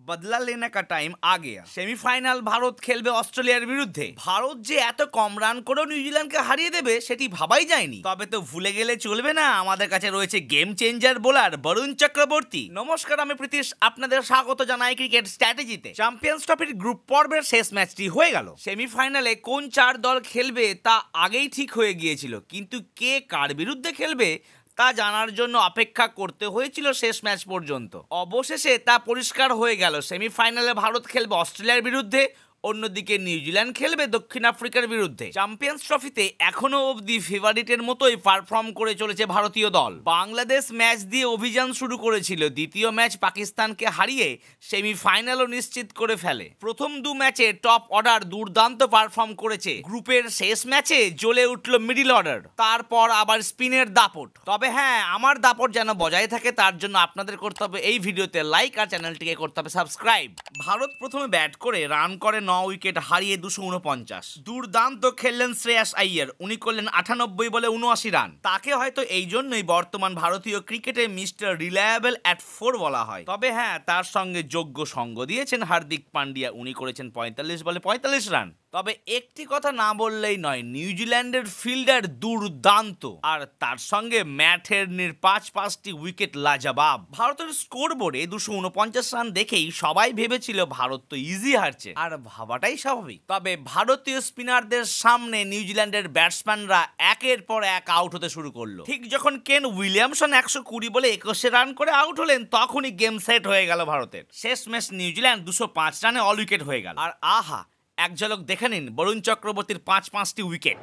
बदला लेने का टाइम आ गया। সেমিফাইনাল ভারত খেলবে অস্ট্রেলিয়ার বিরুদ্ধে। ভারত যে এত কম রান করেও নিউজিল্যান্ডকে হারিয়ে দেবে সেটি ভাবাই যায়নি। তবে তো ভুলে গেলে চলবে না, আমাদের কাছে রয়েছে game changer bowler Varun Chakravarthy. নমস্কার, আমি প্রীতিশ, আপনাদের স্বাগত জানাই ক্রিকেট স্ট্র্যাটেজিতে। চ্যাম্পিয়ন্স ট্রফির গ্রুপ পর্বের শেষ ম্যাচটি হয়ে গেল। সেমিফাইনালে কোন 4 দল খেলবে তা আগেই ঠিক হয়ে গিয়েছিল, কিন্তু কে কার বিরুদ্ধে খেলবে তা জানার জন্য অপেক্ষা করতে হয়েছিল শেষ ম্যাচ পর্যন্ত। অবশেষে তা পরিষ্কার হয়ে গেল। সেমিফাইনালে ভারত খেলবে অস্ট্রেলিয়ার বিরুদ্ধে, অন্যদিকে নিউজিল্যান্ড খেলবে দক্ষিণ আফ্রিকার বিরুদ্ধে। চ্যাম্পিয়ন্স ট্রফিতে এখনো অবধি ফেভারিটের মতোই পারফর্ম করে চলেছে ভারতীয় দল। বাংলাদেশ ম্যাচ দিয়ে অভিযান শুরু করেছিল, দ্বিতীয় ম্যাচ পাকিস্তানকে হারিয়ে সেমিফাইনালও নিশ্চিত করে ফেলে। প্রথম 2 ম্যাচে টপ অর্ডার দুর্দান্ত পারফর্ম করেছে। গ্রুপের শেষ ম্যাচে জ্বলে উঠল মিডল অর্ডার, তারপর আবার স্পিনের দাপট। তবে হ্যাঁ, আমার দাপট যেন বজায় থাকে তার জন্য আপনাদের করতে হবে এই ভিডিওতে লাইক আর চ্যানেলটিকে করতে হবে সাবস্ক্রাইব। ভারত প্রথমে ব্যাট করে রান করে 9 উইকেট হারিয়ে 249। দুর্দান্ত খেললেন শ্রেয়াস আইয়ার, উনি করলেন 98 বলে 79 রান। তাকে হয়তো এই জন্যই বর্তমান ভারতীয় ক্রিকেটে মিস্টার রিলায়েবল অ্যাট 4 বলা হয়। তবে হ্যাঁ, তার সঙ্গে যোগ্য সঙ্গ দিয়েছেন হার্দিক পান্ডিয়া, উনি করেছেন 45 বলে 45 রান। তবে একটি কথা না বললেই নয়, নিউজিল্যান্ডের ফিল্ডার দুর্দান্ত, আর তার সঙ্গে ম্যাট হেডনির 5টি উইকেট লাজবাব। ভারতের স্কোর বোর্ডে 249 রান দেখেই সবাই ভেবেছিল ভারত তো ইজি হারছে, আর ভাবাটাই স্বাভাবিক। তবে ভারতীয় স্পিনারদের সামনে নিউজিল্যান্ডের ব্যাটসম্যানরা একের পর এক আউট হতে শুরু করলো। ঠিক যখন কেন উইলিয়ামসন 120 বলে 21 রান করে আউট হলেন, তখনই গেম সেট হয়ে গেল ভারতের। শেষ ম্যাচ নিউজিল্যান্ড 205 রানে অল উইকেট হয়ে গেল। আর আহা, এক ঝলক দেখে নিন বরুণ চক্রবর্তীর 5টি wicket.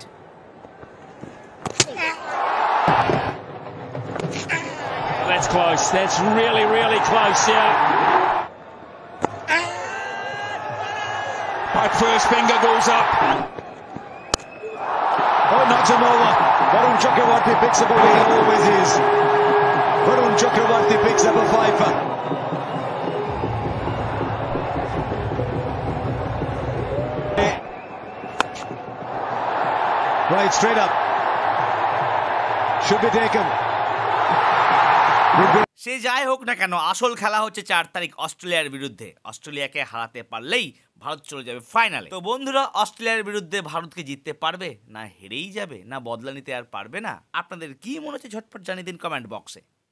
That's close. That's really, really close. Yeah. Back first, finger goes up. Oh, knocks him over. Varun Chakravarti picks up a win. He always is. Varun Chakravarti picks up a fifer. Right, straight up. Should be taken. সে যাই হোক না কেন, আসল খেলা হচ্ছে 4 তারিখ অস্ট্রেলিয়ার বিরুদ্ধে। অস্ট্রেলিয়াকে হারাতে পারলেই ভারত চলে যাবে ফাইনালে। তো বন্ধুরা, অস্ট্রেলিয়ার বিরুদ্ধে ভারতকে জিততে পারবে, না হেরেই যাবে, না বদলা নিতে আর পারবে না? আপনাদের কি মনে হচ্ছে ঝটপট জানিয়ে দিন কমেন্ট বক্সে।